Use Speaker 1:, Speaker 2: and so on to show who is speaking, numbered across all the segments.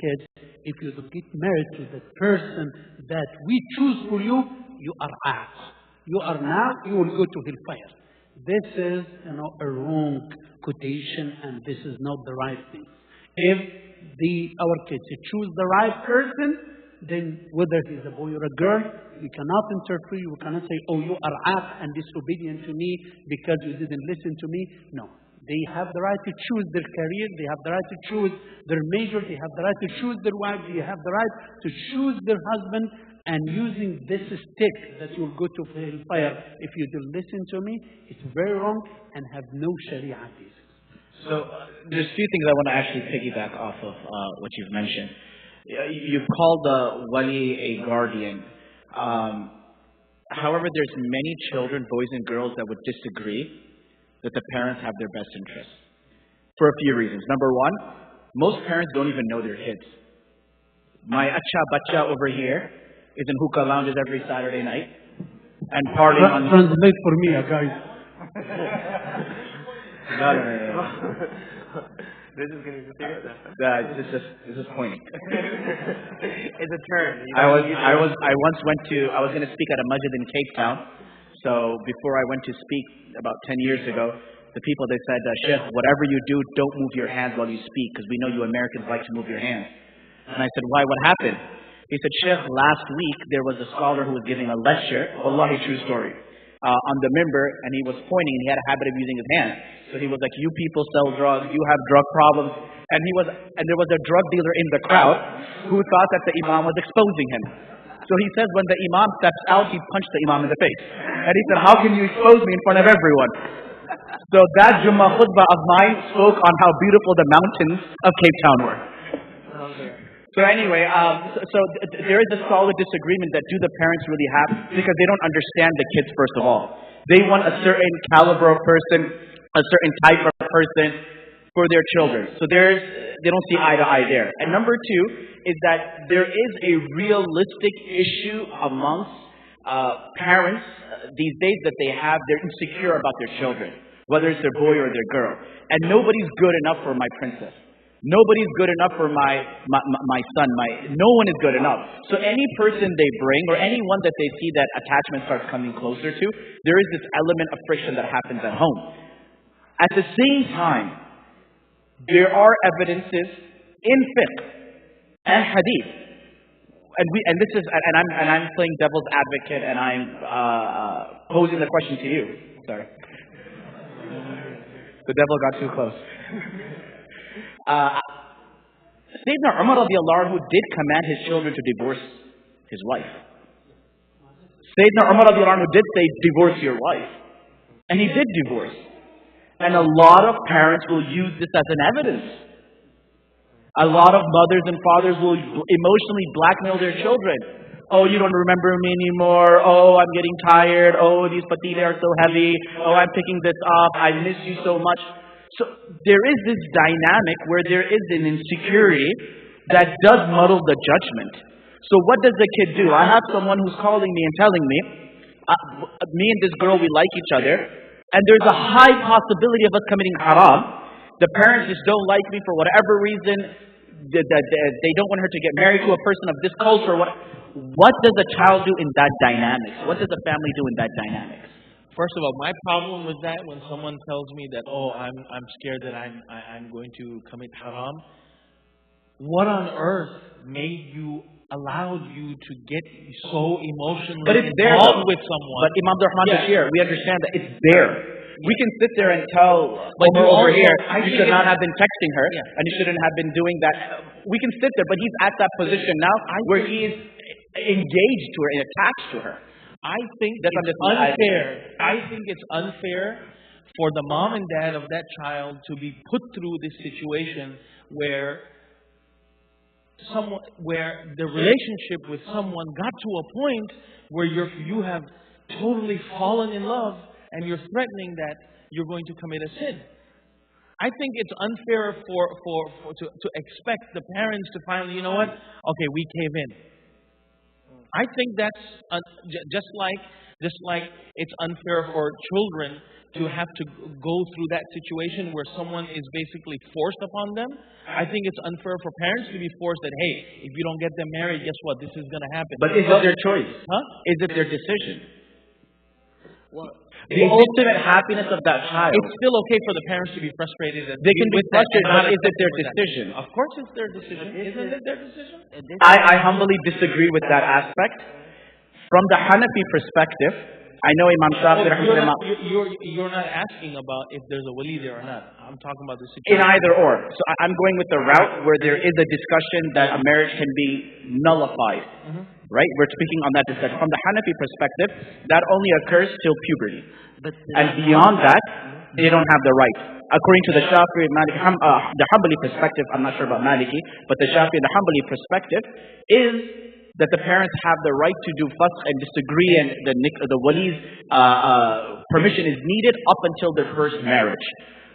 Speaker 1: kids, if you get married to the person that we choose for you, you are out. You are now, you will go to hellfire. This is, a wrong quotation, and this is not the right thing. If our kids choose the right person, then whether he's a boy or a girl, we cannot interfere. We cannot say, oh, you are out and disobedient to me because you didn't listen to me. No. They have the right to choose their career. They have the right to choose their major. They have the right to choose their wife. They have the right to choose their husband. And using this stick that will go to hellfire if you don't listen to me, it's very wrong and have no Sharia basis.
Speaker 2: So there's a few things I want to actually piggyback off of what you've mentioned. You've called the wali a guardian. However, there's many children, boys and girls, that would disagree that the parents have their best interests for a few reasons. Number one, most parents don't even know their kids. My acha bacha over here is in hookah lounges every Saturday night and partying on...
Speaker 1: Translate for me, guys.
Speaker 2: No.
Speaker 3: This is going to be serious.
Speaker 2: This is pointing.
Speaker 3: It's a turn.
Speaker 2: I was going to speak at a masjid in Cape Town. So before I went to speak about 10 years ago, the people, they said, Shaykh, whatever you do, don't move your hands while you speak, because we know you Americans like to move your hands. And I said, why? What happened? He said, Shaykh, last week there was a scholar who was giving a lecture, wallahi, true story, on the mimbar, and he was pointing, and he had a habit of using his hands. So he was like, you people sell drugs, you have drug problems. And there was a drug dealer in the crowd who thought that the Imam was exposing him. So he says when the Imam steps out, he punched the Imam in the face. And he said, how can you expose me in front of everyone? So that Jummah khutbah of mine spoke on how beautiful the mountains of Cape Town were. So anyway, there is a solid disagreement that do the parents really have, because they don't understand the kids, first of all. They want a certain caliber of person, a certain type of person for their children. So they don't see eye to eye there. And number two is that there is a realistic issue amongst parents these days that they're insecure about their children, whether it's their boy or their girl. And nobody's good enough for my princess. Nobody's good enough for my son. No one is good enough. So any person they bring, or anyone that they see that attachment starts coming closer to, there is this element of friction that happens at home. At the same time, there are evidences in fiqh and hadith, and I'm playing devil's advocate, and I'm posing the question to you. Sorry, the devil got too close. Sayyidina Umar radiallahu anhu did command his children to divorce his wife. Sayyidina Umar radiallahu anhu did say, divorce your wife. And he did divorce. And a lot of parents will use this as an evidence. A lot of mothers and fathers will emotionally blackmail their children. Oh, you don't remember me anymore. Oh, I'm getting tired. Oh, these patile are so heavy. Oh, I'm picking this up. I miss you so much. So there is this dynamic where there is an insecurity that does muddle the judgment. So what does the kid do? I have someone who's calling me and telling me, me and this girl, we like each other, and there's a high possibility of us committing haram. The parents just don't like me for whatever reason. They don't want her to get married to a person of this culture. What does a child do in that dynamics? What does a family do in that dynamics?
Speaker 4: First of all, my problem with that, when someone tells me that, oh, I'm scared that I'm going to commit haram, what on earth allowed you to get so emotionally involved with someone?
Speaker 2: But Imam Rahman Bashir, we understand that it's there. We can sit there and tell over here, you should not have been texting her, and you shouldn't have been doing that. We can sit there, but he's at that position now where he is engaged to her and attached to her.
Speaker 4: I think it's unfair for the mom and dad of that child to be put through this situation where the relationship with someone got to a point where you have totally fallen in love and you're threatening that you're going to commit a sin. I think it's unfair to expect the parents to finally, you know what? Okay, we cave in. I think that's just like it's unfair for children to have to go through that situation where someone is basically forced upon them. I think it's unfair for parents to be forced that, hey, if you don't get them married, guess what? This is going to happen.
Speaker 2: But is it their choice?
Speaker 4: Huh?
Speaker 2: Is it their decision?
Speaker 3: Well,
Speaker 2: The ultimate happiness of that child.
Speaker 4: It's still okay for the parents to be frustrated.
Speaker 2: They can be frustrated, but is it their decision?
Speaker 4: Of course it's their decision. Isn't it their decision?
Speaker 2: I humbly disagree with that aspect. From the Hanafi perspective, I know Imam Shafi rahimahullah,
Speaker 4: You're not asking about if there's a wali there or not. I'm talking about the situation.
Speaker 2: in either or. So I'm going with the route where there is a discussion that a marriage can be nullified. Right? We're speaking on that discussion. From the Hanafi perspective, that only occurs till puberty. And beyond that, they don't have the right. According to the Shafi and Maliki, the Hanbali perspective, I'm not sure about Maliki, but the Shafi and the Hanbali perspective is that the parents have the right to do fasq and disagree, and the wali's permission is needed up until their first marriage.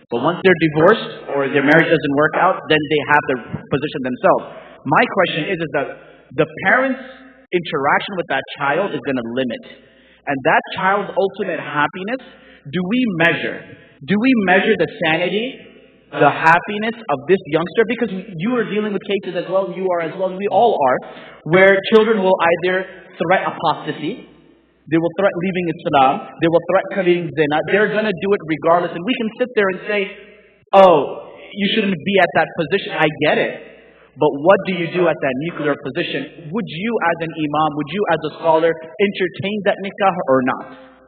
Speaker 2: But once they're divorced or their marriage doesn't work out, then they have their position themselves. My question is that the parents' interaction with that child is going to limit. And that child's ultimate happiness, do we measure? Do we measure the sanity, the happiness of this youngster? Because you are dealing with cases as well, you are as well, we all are, where children will either threat apostasy, they will threat leaving Islam, they will threat committing zina, they're going to do it regardless. And we can sit there and say, oh, you shouldn't be at that position. I get it. But what do you do at that nuclear position? Would you as an imam, would you as a scholar entertain that nikah or not?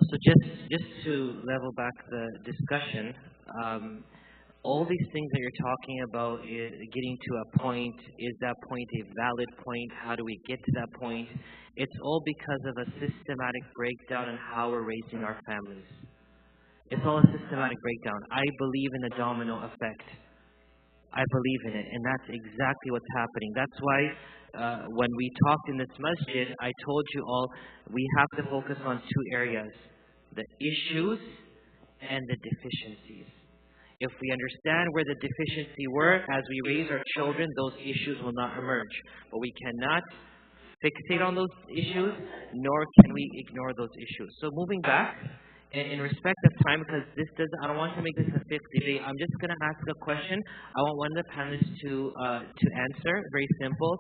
Speaker 3: So just to level back the discussion, all these things that you're talking about is getting to a point. Is that point a valid point? How do we get to that point? It's all because of a systematic breakdown in how we're raising our families. It's all a systematic breakdown. I believe in the domino effect. I believe in it, and that's exactly what's happening. That's why when we talked in this masjid, I told you all we have to focus on two areas: the issues and the deficiencies. If we understand where the deficiency were, as we raise our children, those issues will not emerge. But we cannot fixate on those issues, nor can we ignore those issues. So moving back, in respect of time, because I don't want to make this a fixed debate. I'm just going to ask a question. I want one of the panelists to answer. Very simple.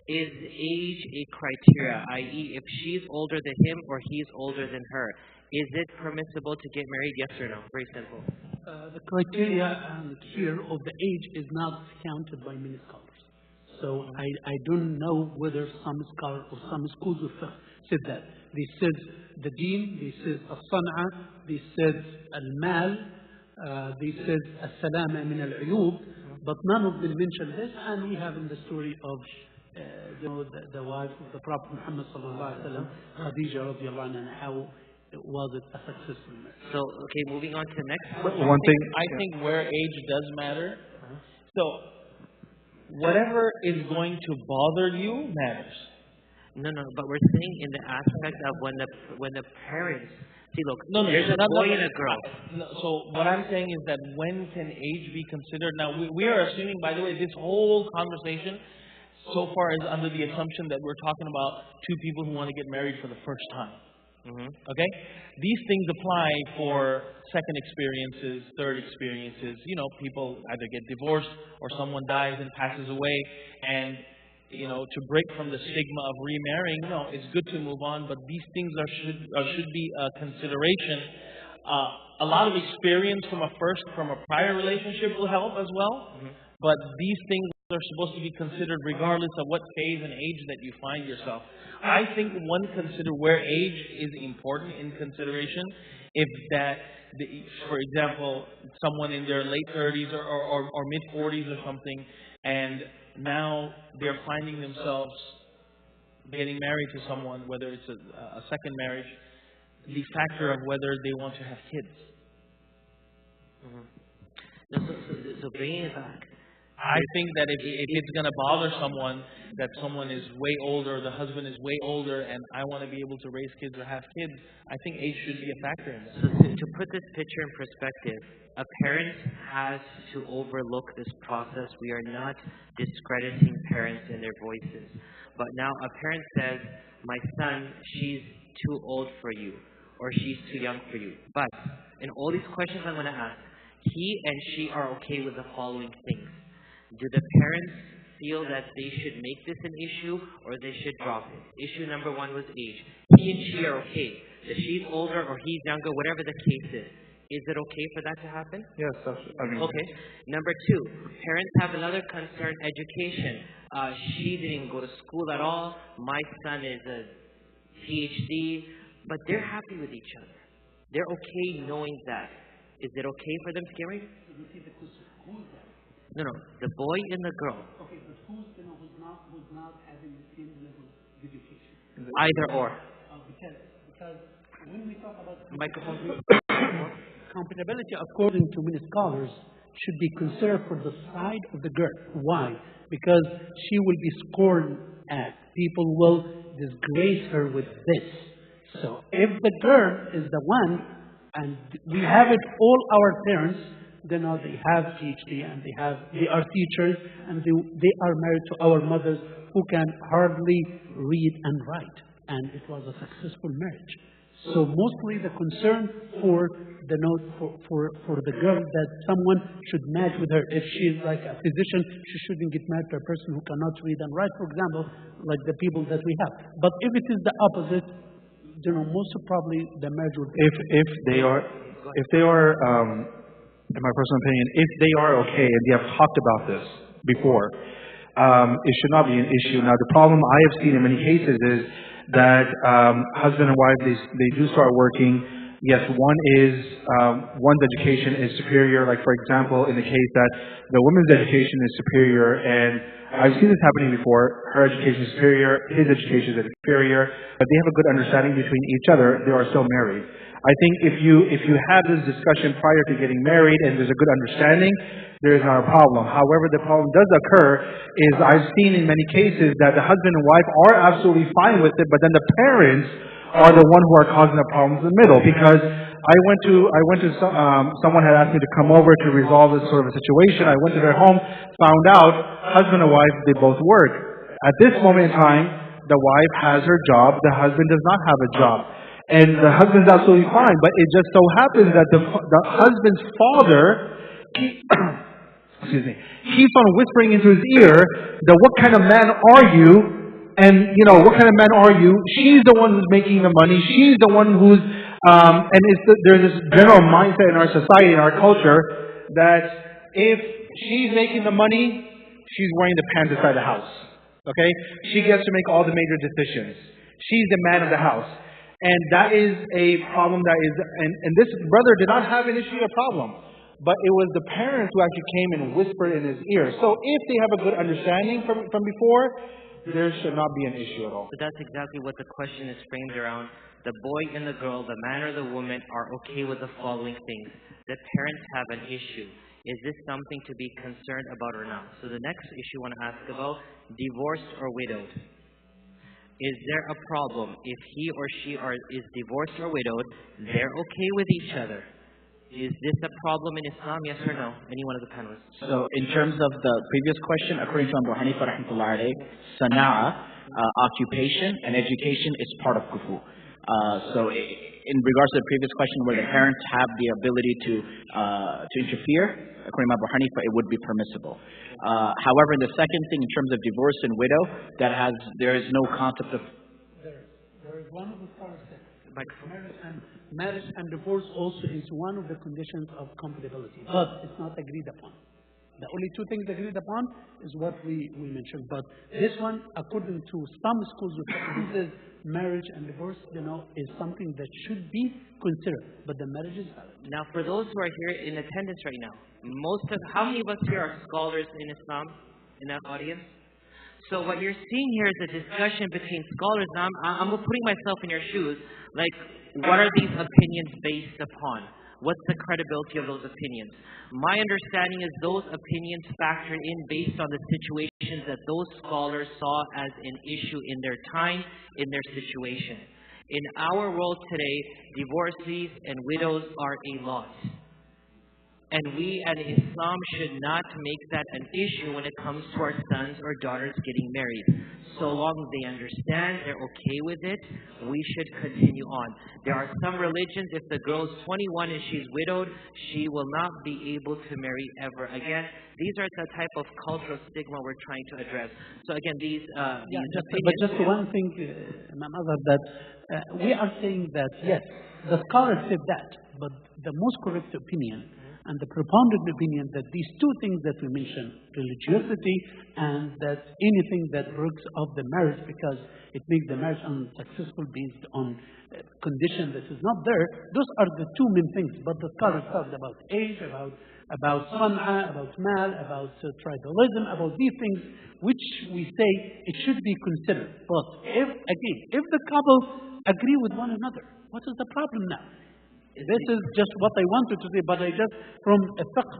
Speaker 3: Is age a criteria? I.e., if she's older than him or he's older than her, is it permissible to get married? Yes or no? Very simple.
Speaker 1: The criteria here of the age is not counted by many scholars. So I don't know whether some scholars or some schools have said that. This says the deen, this says al-san'a, this says al-mal, this says al-salama min al-uyub, but none of them mention this. And we have in the story of the wife of the Prophet Muhammad sallallahu alaihi wasallam, Khadija radiallahu anha, how was it a successful marriage.
Speaker 3: So, okay, moving on to the next
Speaker 4: One thing, I think where age does matter. So, whatever is going to bother you matters.
Speaker 3: No, but we're saying in the aspect of when the parents see, look, there's a boy and a girl.
Speaker 4: So what I'm saying is that when can age be considered? Now we are assuming, by the way, this whole conversation so far is under the assumption that we're talking about two people who want to get married for the first time. Okay? These things apply for second experiences, third experiences. You know, people either get divorced or someone dies and passes away, and to break from the stigma of remarrying, no, it's good to move on, but these things should be a consideration. A lot of experience from a prior relationship will help as well, but these things are supposed to be considered regardless of what phase and age that you find yourself. I think one consider where age is important in consideration. If that, for example, someone in their late 30s or mid 40s or something, and now they're finding themselves getting married to someone, whether it's a second marriage, the factor of whether they want to have kids.
Speaker 3: So bringing it back,
Speaker 4: I think that if it's going to bother someone, that someone is way older, the husband is way older, and I want to be able to raise kids or have kids, I think age should be a factor in that.
Speaker 3: So to put this picture in perspective, a parent has to overlook this process. We are not discrediting parents and their voices. But now a parent says, my son, she's too old for you, or she's too young for you. But in all these questions I'm going to ask, he and she are okay with the following things. Do the parents feel that they should make this an issue, or they should drop it? Issue number one was age. He and she are okay. If she's older or he's younger, whatever the case is it okay for that to happen?
Speaker 5: Yes, absolutely.
Speaker 3: Okay. Number two, parents have another concern, education. She didn't go to school at all. My son is a PhD. But they're happy with each other. They're okay knowing that. Is it okay for them to get married? No, the boy and the girl.
Speaker 1: Okay, but who's not having the same level of education?
Speaker 3: Either or.
Speaker 1: Because when we talk about
Speaker 3: Microphone.
Speaker 1: compatibility, according to many scholars, should be considered for the side of the girl. Why? Because she will be scorned at. People will disgrace her with this. So if the girl is the one, and we have it, all our parents, they know they have PhD and they are teachers, and they are married to our mothers who can hardly read and write, and it was a successful marriage. So mostly the concern for the for the girl that someone should match with her. If she is like a physician, she shouldn't get married to a person who cannot read and write, for example, like the people that we have. But if it is the opposite, most probably the marriage would be
Speaker 5: if they are in my personal opinion, if they are okay and they have talked about this before, it should not be an issue. Now, the problem I have seen in many cases is that husband and wife, they do start working. Yes, one's education is superior. Like, for example, in the case that the woman's education is superior, and I've seen this happening before. Her education is superior, his education is inferior, but they have a good understanding between each other. They are still married. I think if you have this discussion prior to getting married and there's a good understanding, there is not a problem. However, the problem does occur is I've seen in many cases that the husband and wife are absolutely fine with it, but then the parents are the one who are causing the problems in the middle. Because someone had asked me to come over to resolve this sort of a situation. I went to their home, found out husband and wife, they both work. At this moment in time, the wife has her job, the husband does not have a job. And the husband's absolutely fine, but it just so happens that the husband's father keeps on whispering into his ear that what kind of man are you? And what kind of man are you? She's the one who's making the money. She's the one who's there's this general mindset in our society, in our culture, that if she's making the money, she's wearing the pants inside the house. Okay? She gets to make all the major decisions. She's the man of the house. And that is a problem that is, and this brother did not have an issue or problem, but it was the parents who actually came and whispered in his ear. So if they have a good understanding from before, there should not be an issue at all.
Speaker 3: So that's exactly what the question is framed around. The boy and the girl, the man or the woman, are okay with the following things. The parents have an issue. Is this something to be concerned about or not? So the next issue I want to ask about, divorced or widowed. Is there a problem if he or she is divorced or widowed? They're okay with each other. Is this a problem in Islam? Yes or no? Any one of the panelists.
Speaker 2: So in terms of the previous question, according to Abu Hanifa rahmatullahi alayhi, sana'a, occupation and education is part of kufu. So in regards to the previous question, where the parents have the ability to interfere, according to Abu Hanifa, it would be permissible. However, in the second thing, in terms of divorce and widow, there is no concept of.
Speaker 1: There is one of the scholars said, marriage and divorce also is one of the conditions of compatibility, but it's not agreed upon. The only two things agreed upon is what we mentioned. But this one, according to some schools of thought, this is marriage and divorce, is something that should be considered. But the marriage is valid.
Speaker 3: Now, for those who are here in attendance right now, how many of us here are scholars in Islam in that audience? So what you're seeing here is a discussion between scholars. Now, I'm putting myself in your shoes. Like, what are these opinions based upon? What's the credibility of those opinions? My understanding is those opinions factored in based on the situations that those scholars saw as an issue in their time, in their situation. In our world today, divorcees and widows are a lot. And we and Islam should not make that an issue when it comes to our sons or daughters getting married. So long as they understand, they're okay with it, we should continue on. There are some religions, if the girl's 21 and she's widowed, she will not be able to marry ever again. These are the type of cultural stigma we're trying to address. So again, these
Speaker 1: just one thing, Imam Azhar, that we are saying that, yes, the scholars said that, but the most correct opinion and the propounded opinion that these two things that we mentioned, religiosity and that anything that breaks of the marriage because it makes the marriage unsuccessful based on condition that is not there, those are the two main things. But the scholars talked about age, about san'a, about mal, about tribalism, about these things which we say it should be considered. But if the couple agree with one another, what is the problem now? This is just what I wanted to say, but I just, from a fiqh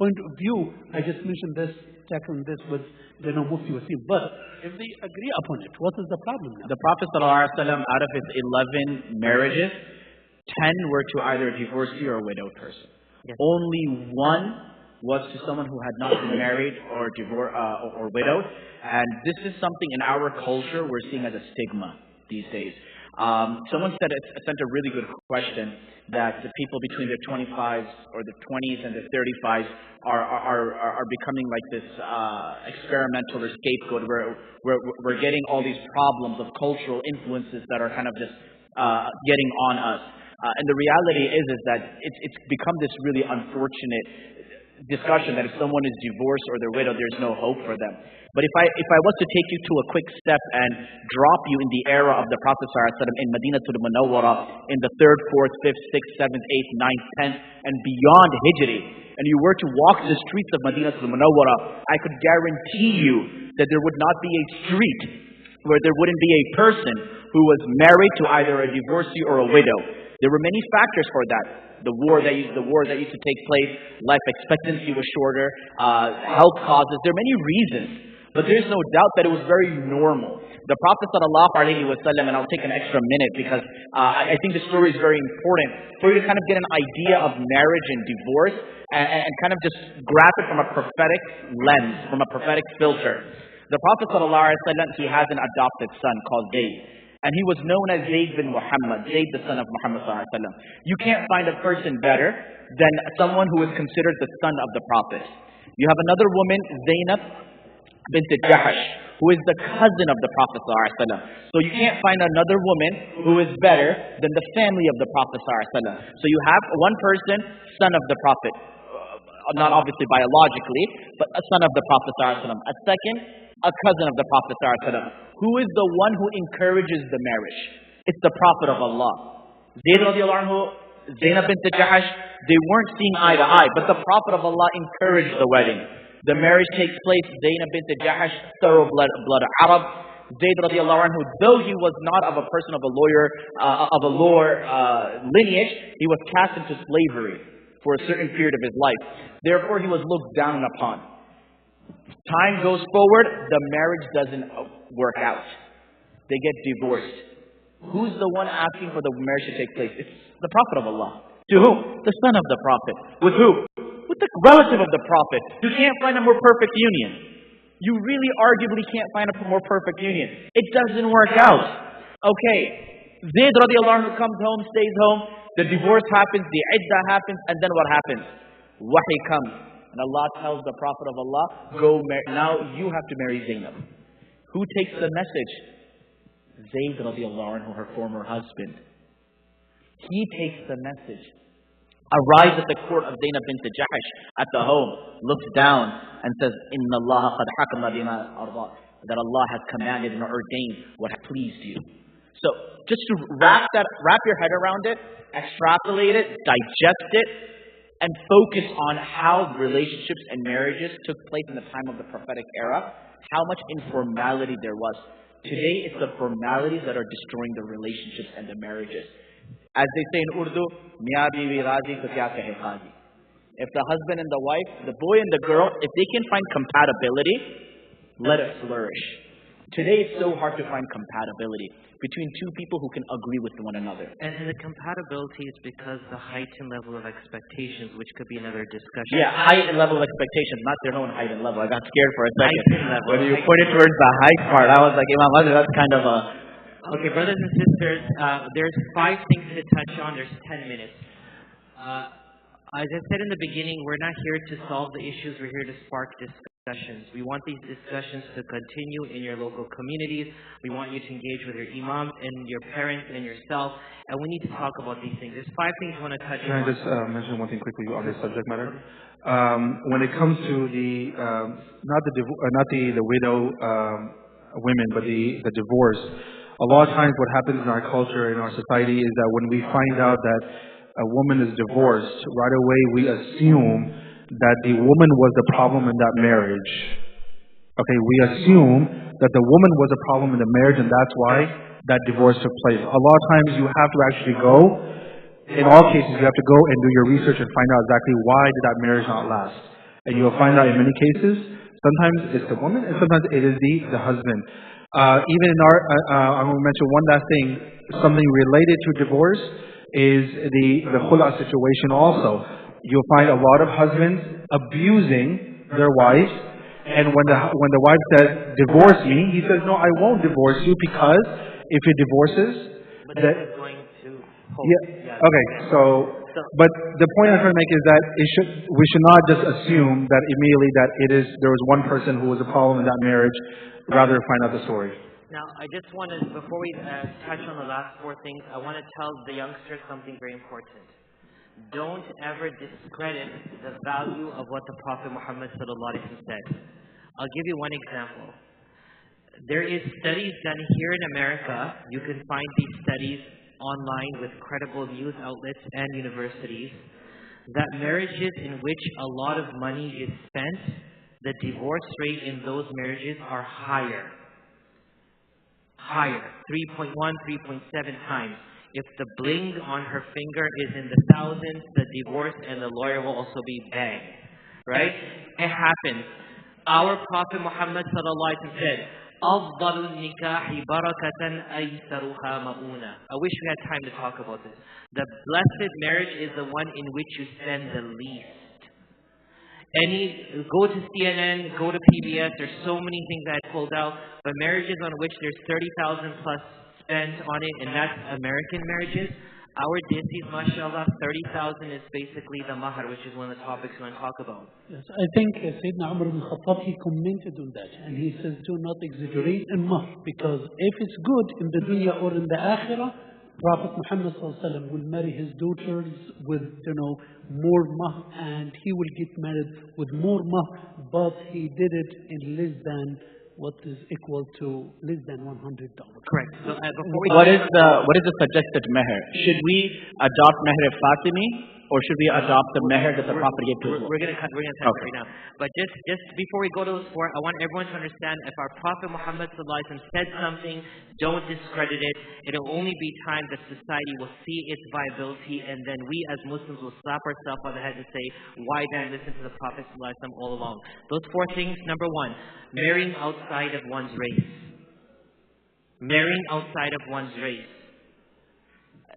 Speaker 1: point of view, I just mentioned this, tackling this with Mufti Wasim. But if they agree upon it, what is the problem now?
Speaker 2: The Prophet ﷺ, out of his 11 marriages, 10 were to either a divorcee or a widowed person. Yes. Only one was to someone who had not been married or or widowed. And this is something in our culture we're seeing as a stigma these days. Someone sent a really good question that the people between their 25s or the 20s and the 35s are becoming like this experimental or scapegoat where we're getting all these problems of cultural influences that are kind of just getting on us. And the reality is that it's become this really unfortunate discussion that if someone is divorced or they're widowed, there's no hope for them. But if I was to take you to a quick step and drop you in the era of the Prophet ﷺ in Madinatul Munawwara in the 3rd, 4th, 5th, 6th, 7th, 8th, 9th, 10th, and beyond Hijri, and you were to walk the streets of Madinatul Munawwara, I could guarantee you that there would not be a street where there wouldn't be a person who was married to either a divorcee or a widow. There were many factors for that. The war that used to take place, life expectancy was shorter, health causes. There are many reasons, but there's no doubt that it was very normal. The Prophet ﷺ, and I'll take an extra minute because I think the story is very important for you to kind of get an idea of marriage and divorce and kind of just grasp it from a prophetic lens, from a prophetic filter. The Prophet ﷺ, he has an adopted son called Zayd. And he was known as Zayd bin Muhammad, Zayd the son of Muhammad ﷺ. You can't find a person better than someone who is considered the son of the Prophet. You have another woman, Zainab bint Jahash, who is the cousin of the Prophet ﷺ. So you can't find another woman who is better than the family of the Prophet ﷺ. So you have one person, son of the Prophet, not obviously biologically, but a son of the Prophet ﷺ. A second, a cousin of the Prophet ﷺ. Who is the one who encourages the marriage? It's the Prophet of Allah. Zayd radiallahu anhu, Zainab bint Jahash, they weren't seeing eye to eye, but the Prophet of Allah encouraged the wedding. The marriage takes place. Zainab bint Jahash, thorough blood Arab. Zayd radiallahu anhu, though he was not of a person of a lower lineage, he was cast into slavery for a certain period of his life. Therefore, he was looked down upon. Time goes forward, the marriage doesn't work out. They get divorced. Who's the one asking for the marriage to take place? It's the Prophet of Allah. To whom? The son of the Prophet. With who? With the relative of the Prophet. You can't find a more perfect union. You really arguably can't find a more perfect union. It doesn't work out. Okay. Zayd radiallahu anhu comes home, stays home. The divorce happens, the iddah happens, and then what happens? Wahi comes. And Allah tells the Prophet of Allah, now you have to marry Zainab. Who takes the message? Zayd radiallahu anhu, her former husband. He takes the message. Arrives at the court of Zainab bint Jahash at the home, looks down and says, Inna Allah qad hakama bima arda, that Allah has commanded and ordained what pleased you. So just to wrap your head around it, extrapolate it, digest it, and focus on how relationships and marriages took place in the time of the prophetic era, how much informality there was. Today, it's the formalities that are destroying the relationships and the marriages. As they say in Urdu, Miya biwi razi to kya kahe qazi. If the husband and the wife, the boy and the girl, if they can find compatibility, let it flourish. Today it's so hard to find compatibility between two people who can agree with one another.
Speaker 3: And the compatibility is because the height and level of expectations, which could be another discussion.
Speaker 2: Yeah, height and level of expectations, not their own height and level. I got scared for a second.
Speaker 3: Height and level.
Speaker 2: When you pointed towards the height part, I was like, Imam, that's kind of a...
Speaker 3: Okay, brothers and sisters, there's 5 things to touch on. There's 10 minutes. As I said in the beginning, we're not here to solve the issues. We're here to spark discussions. We want these discussions to continue in your local communities. We want you to engage with your imam and your parents and yourself. And we need to talk about these things. There's 5 things we want to touch on.
Speaker 5: Can I just mention one thing quickly on this subject matter? When it comes to not the widow women, but the divorce, a lot of times what happens in our culture, in our society, is that when we find out that a woman is divorced, right away we assume that the woman was the problem in that marriage. Okay, we assume that the woman was a problem in the marriage and that's why that divorce took place. A lot of times you have to actually go, in all cases you have to go and do your research and find out exactly why did that marriage not last. And you'll find out in many cases, sometimes it's the woman and sometimes it is the husband. Even in I'm going to mention one last thing, something related to divorce is the khula situation also. You'll find a lot of husbands abusing their wives, and when the wife says, divorce me, he says, no, I won't divorce you because if he divorces, that... Okay, but the point I'm trying to make is that we should not just assume that immediately that there was one person who was a problem in that marriage, rather find out the story.
Speaker 3: Now, I just want to, before we touch on the last 4 things, I want to tell the youngsters something very important. Don't ever discredit the value of what the Prophet Muhammad said. I'll give you one example. There is studies done here in America. You can find these studies online with credible news outlets and universities, that marriages in which a lot of money is spent, the divorce rate in those marriages are higher. 3.1, 3.7 times. If the bling on her finger is in the thousands, the divorce and the lawyer will also be bang. Right? It happens. Our Prophet Muhammad said, أَفْضَلُ النِّكَاحِ بَرَكَةً أَيْسَرُهَا مَؤُونَةً. I wish we had time to talk about this. The blessed marriage is the one in which you spend the least. Go to CNN, go to PBS, there's so many things that I pulled out, but marriages on which there's 30,000 plus spent on it, and that's American marriages. Our disis, mashallah, 30,000 is basically the mahar, which is one of the topics we want to talk about.
Speaker 1: Yes, I think Sayyidina Umar ibn Khattab, he commented on that, and he says, do not exaggerate in mahr, because if it's good in the dunya or in the akhirah, Prophet Muhammad will marry his daughters with, more mahr, and he will get married with more mahr, but he did it in less than what is equal to less than $100.
Speaker 3: Correct. So,
Speaker 2: what is the suggested meher? Should we adopt meher Fatimi, or should we adopt the meher that the Prophet gave to us?
Speaker 3: We're going to cut right now. But just before we go to those 4, I want everyone to understand, if our Prophet Muhammad said something, don't discredit it. It'll only be time that society will see its viability, and then we as Muslims will slap ourselves on the head and say, why didn't I listen to the Prophet all along? Those 4 things. Number 1, marrying outside of one's race. Marrying outside of one's race.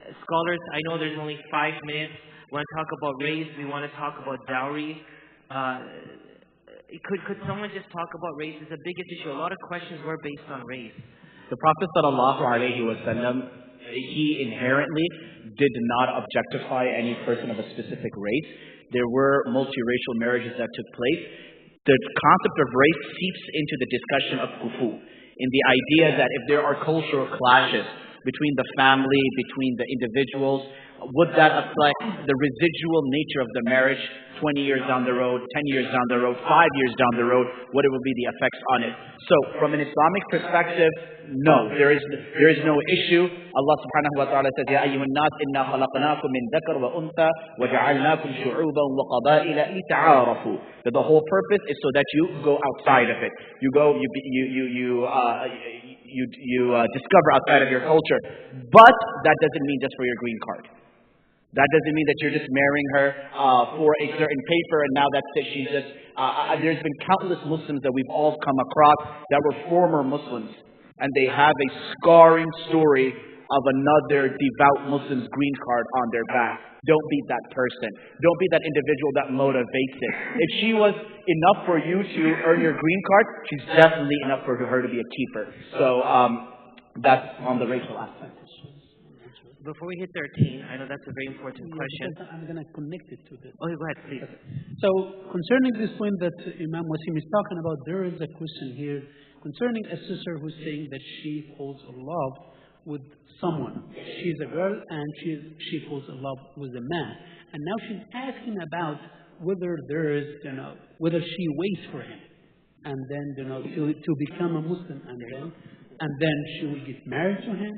Speaker 3: Scholars, I know there's only 5 minutes. We want to talk about race. We want to talk about dowry. Could someone just talk about race? It's the biggest issue. A lot of questions were based on race.
Speaker 2: The Prophet ﷺ, he inherently did not objectify any person of a specific race. There were multiracial marriages that took place. The concept of race seeps into the discussion of kufu, in the idea that if there are cultural clashes between the family, between the individuals, would that affect the residual nature of the marriage 20 years down the road, 10 years down the road, 5 years down the road? What will be the effects on it? So, from an Islamic perspective, no, there is no issue. Allah subhanahu wa ta'ala says, يَا أَيُّهَا النَّاسِ إِنَّا خَلَقْنَاكُم مِّن ذَكَرٍ وَأُنثَىٰ وَجَعَلْنَاكُمْ شُعُوبًا وَقَبَائِلَ لِتَعَارَفُوا. That the whole purpose is so that you go outside of it. discover outside of your culture. But that doesn't mean just for your green card. That doesn't mean that you're just marrying her for a certain paper and now that's it. She's just. There's been countless Muslims that we've all come across that were former Muslims, and they have a scarring story of another devout Muslim's green card on their back. Don't be that person. Don't be that individual that motivates it. If she was enough for you to earn your green card, she's definitely enough for her to be a keeper. So that's on the racial aspect.
Speaker 3: Before we hit 13, I know that's a very important question.
Speaker 1: I'm going to connect it to this.
Speaker 3: Oh, go ahead, please.
Speaker 1: So, concerning this point that Imam Wasim is talking about, there is a question here concerning a sister who's saying that she falls in love with someone. She's a girl and she falls in love with a man. And now she's asking about whether there is, whether she waits for him and then, to become a Muslim and then she will get married to him.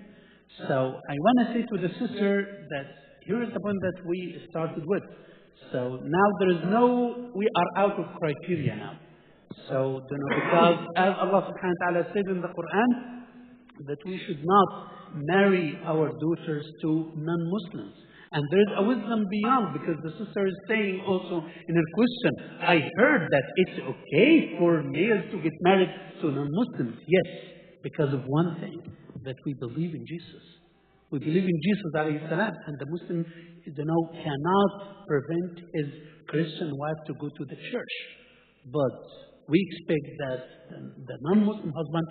Speaker 1: So I want to say to the sister that here is the point that we started with. So now we are out of criteria now. So, because as Allah subhanahu wa ta'ala said in the Quran, that we should not marry our daughters to non-Muslims. And there is a wisdom beyond, because the sister is saying also in her question, I heard that it's okay for males to get married to non-Muslims. Yes, because of one thing, that we believe in Jesus. We believe in Jesus alayhi salam, and the Muslim cannot prevent his Christian wife to go to the church. But we expect that the non-Muslim husband,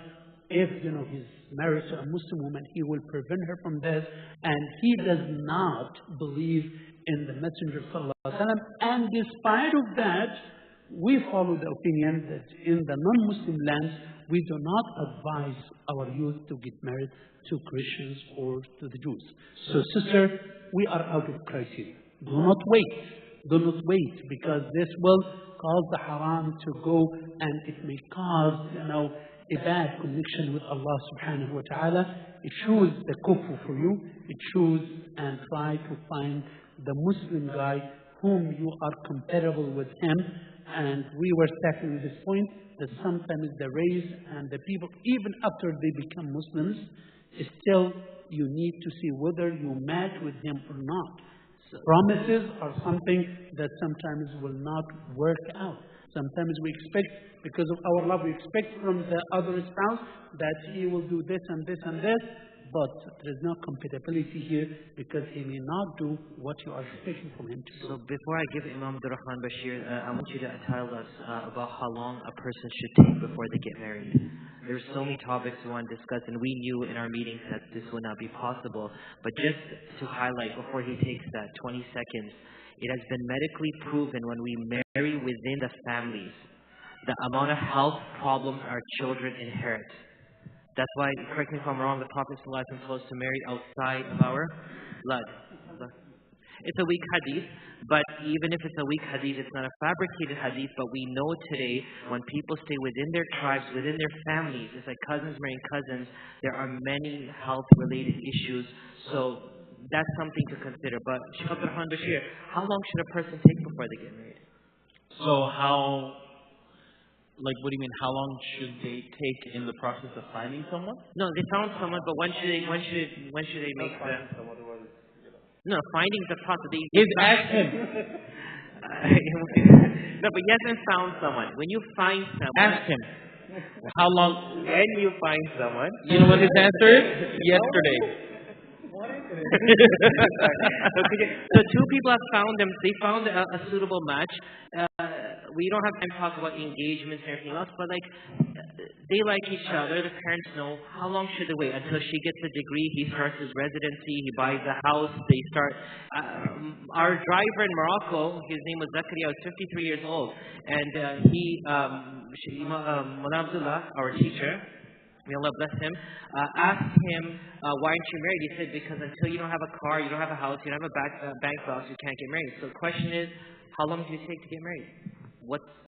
Speaker 1: if he's married to a Muslim woman, he will prevent her from this, and he does not believe in the Messenger sallallahu alaihi wasallam. And despite of that, we follow the opinion that in the non-Muslim lands, we do not advise our youth to get married to Christians or to the Jews. So, sister, we are out of criteria. Do not wait. Do not wait, because this will cause the haram to go, and it may cause, a bad connection with Allah subhanahu wa ta'ala. It choose the kufu for you. It choose and try to find the Muslim guy whom you are compatible with him. And we were tackling this point that sometimes the race and the people, even after they become Muslims, still you need to see whether you match with him or not. So promises are something that sometimes will not work out. Sometimes we expect, because of our love, we expect from the other spouse that he will do this and this and this, but there is no compatibility here, because he may not do what you are expecting from him to do.
Speaker 3: So before I give Imam Rahman Bashir, I want you to tell us about how long a person should take before they get married. There's so many topics we want to discuss, and we knew in our meetings that this would not be possible. But just to highlight, before he takes that 20 seconds, it has been medically proven when we marry within the families, the amount of health problems our children inherit. That's why, correct me if I'm wrong, the Prophet ﷺ told us to marry outside of our blood. It's a weak hadith, but even if it's a weak hadith, it's not a fabricated hadith. But we know today, when people stay within their tribes, within their families, it's like cousins marrying cousins, there are many health-related issues. So that's something to consider. But Shaykh Rahman Bashir, how long should a person take before they get married?
Speaker 4: So what do you mean? How long should they take in the process of finding someone?
Speaker 3: No, they found someone, but when should they make the... No, finding the process.
Speaker 4: Ask him.
Speaker 3: No, but he hasn't found someone. When you find someone,
Speaker 4: ask him. How long?
Speaker 3: When you find someone,
Speaker 4: you know what his answer is? Yesterday.
Speaker 3: So two people have found them. They found a suitable match. We don't have time to talk about engagements and everything else, but they like each other. The parents know. How long should they wait until she gets a degree? He starts his residency. He buys a house. They start. Our driver in Morocco, his name was Zakaria, was 53 years old, and Mullah Abdullah, our teacher, may Allah bless him, asked him, why aren't you married? He said, because until you don't have a car, you don't have a house, you don't have a bank balance, you can't get married. So the question is, how long do you take to get married? What's